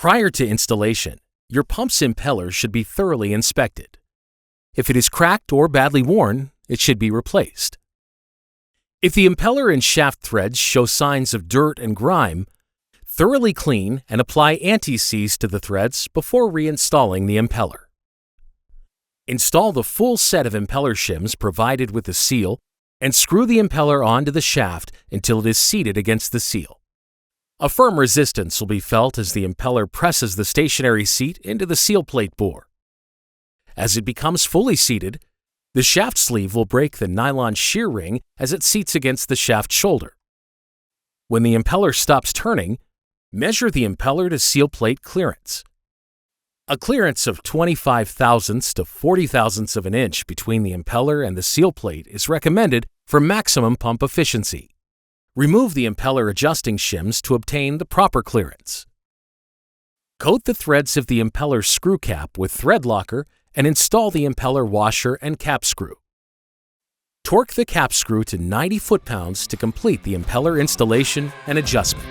Prior to installation, your pump's impeller should be thoroughly inspected. If it is cracked or badly worn, it should be replaced. If the impeller and shaft threads show signs of dirt and grime, thoroughly clean and apply anti-seize to the threads before reinstalling the impeller. Install the full set of impeller shims provided with the seal and screw the impeller onto the shaft until it is seated against the seal. A firm resistance will be felt as the impeller presses the stationary seat into the seal plate bore. As it becomes fully seated, the shaft sleeve will break the nylon shear ring as it seats against the shaft shoulder. When the impeller stops turning, measure the impeller to seal plate clearance. A clearance of 25 thousandths to 40 thousandths of an inch between the impeller and the seal plate is recommended for maximum pump efficiency. Remove the impeller adjusting shims to obtain the proper clearance. Coat the threads of the impeller screw cap with thread locker and install the impeller washer and cap screw. Torque the cap screw to 90 foot-pounds to complete the impeller installation and adjustment.